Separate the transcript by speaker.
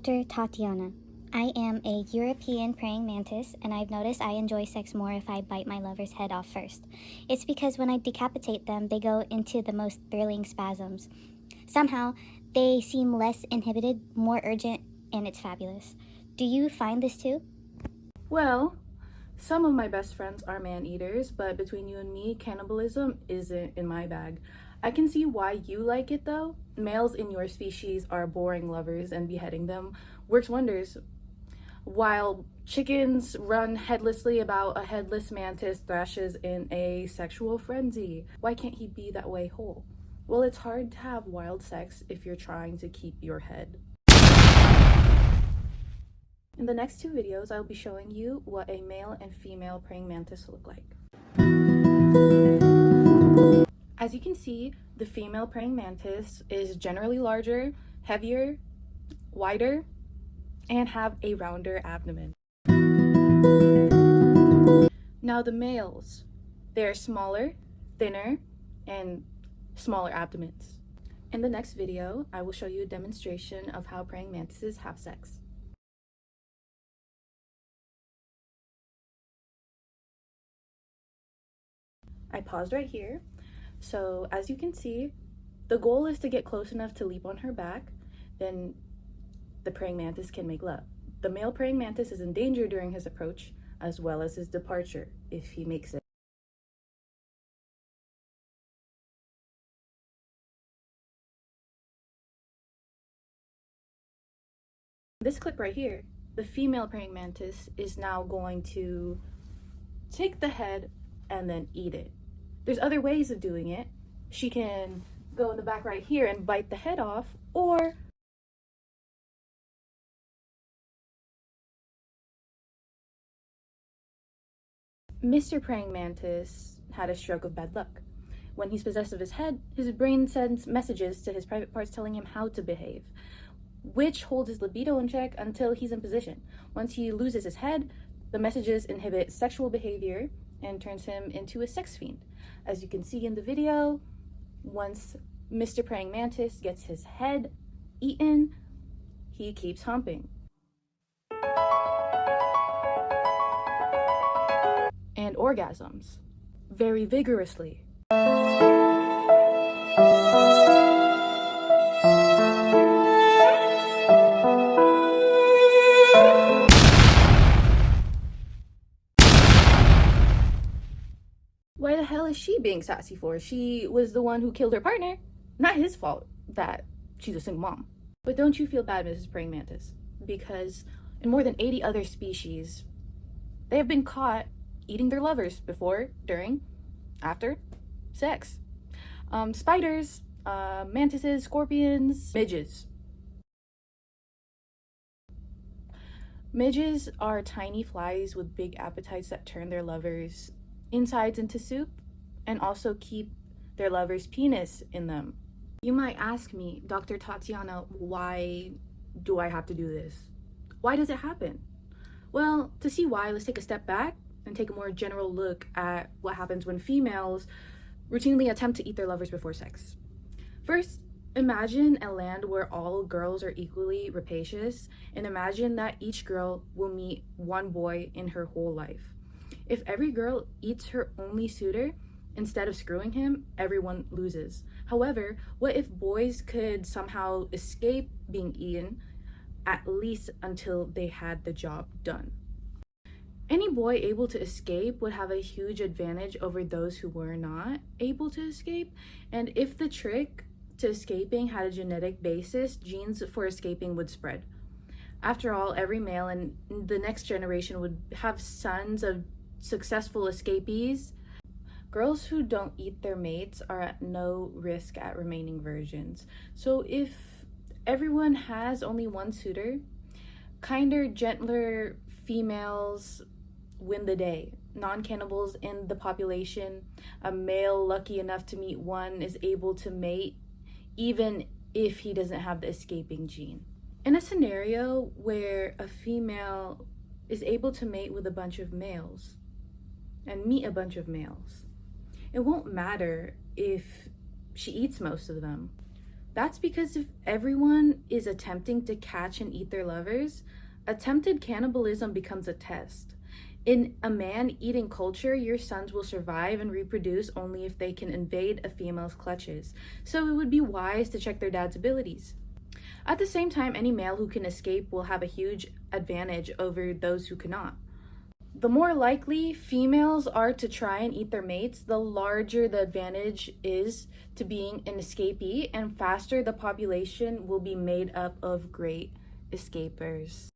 Speaker 1: Dr. Tatiana. I am a European praying mantis, and I've noticed I enjoy sex more if I bite my lover's head off first. It's because when I decapitate them, they go into the most thrilling spasms. Somehow, they seem less inhibited, more urgent, and it's fabulous. Do you find this too?
Speaker 2: Well, some of my best friends are man-eaters, but between you and me, cannibalism isn't in my bag. I can see why you like it though. Males in your species are boring lovers, and beheading them works wonders. While chickens run headlessly about, a headless mantis thrashes in a sexual frenzy. Why can't he be that way whole? Well, it's hard to have wild sex if you're trying to keep your head. In the next two videos, I'll be showing you what a male and female praying mantis look like. As you can see, the female praying mantis is generally larger, heavier, wider, and have a rounder abdomen. Now the males, they're smaller, thinner, and smaller abdomens. In the next video, I will show you a demonstration of how praying mantises have sex. I paused right here. So as you can see, the goal is to get close enough to leap on her back, then the praying mantis can make love. The male praying mantis is in danger during his approach, as well as his departure, if he makes it. This clip right here, the female praying mantis is now going to take the head and then eat it. There's other ways of doing it. She can go in the back right here and bite the head off, or Mr. Praying Mantis had a stroke of bad luck. When he's possessed of his head, his brain sends messages to his private parts telling him how to behave, which holds his libido in check until he's in position. Once he loses his head, the messages inhibit sexual behavior and turns him into a sex fiend. As you can see in the video, once Mr. Praying Mantis gets his head eaten, he keeps humping and orgasms very vigorously. Why the hell is she being sassy for? She was the one who killed her partner. Not his fault that she's a single mom. But don't you feel bad, Mrs. Praying Mantis? Because in more than 80 other species, they have been caught eating their lovers before, during, after sex. Spiders, mantises, scorpions, midges. Midges are tiny flies with big appetites that turn their lovers' insides into soup and also keep their lover's penis in them. You might ask me, Dr. Tatiana, why do I have to do this? Why does it happen? Well, to see why, let's take a step back and take a more general look at what happens when females routinely attempt to eat their lovers before sex. First, imagine a land where all girls are equally rapacious, and imagine that each girl will meet one boy in her whole life. If every girl eats her only suitor instead of screwing him, everyone loses. However, what if boys could somehow escape being eaten, at least until they had the job done? Any boy able to escape would have a huge advantage over those who were not able to escape. And if the trick to escaping had a genetic basis, genes for escaping would spread. After all, every male in the next generation would have sons of successful escapees. Girls who don't eat their mates are at no risk at remaining virgins. So if everyone has only one suitor, kinder, gentler females win the day. Non-cannibals in the population, a male lucky enough to meet one is able to mate even if he doesn't have the escaping gene. In a scenario where a female is able to mate with a bunch of males and meet a bunch of males, it won't matter if she eats most of them. That's because if everyone is attempting to catch and eat their lovers, attempted cannibalism becomes a test. In a man eating culture, your sons will survive and reproduce only if they can invade a female's clutches, so it would be wise to check their dad's abilities. At the same time, any male who can escape will have a huge advantage over those who cannot. The more likely females are to try and eat their mates, the larger the advantage is to being an escapee, and faster the population will be made up of great escapers.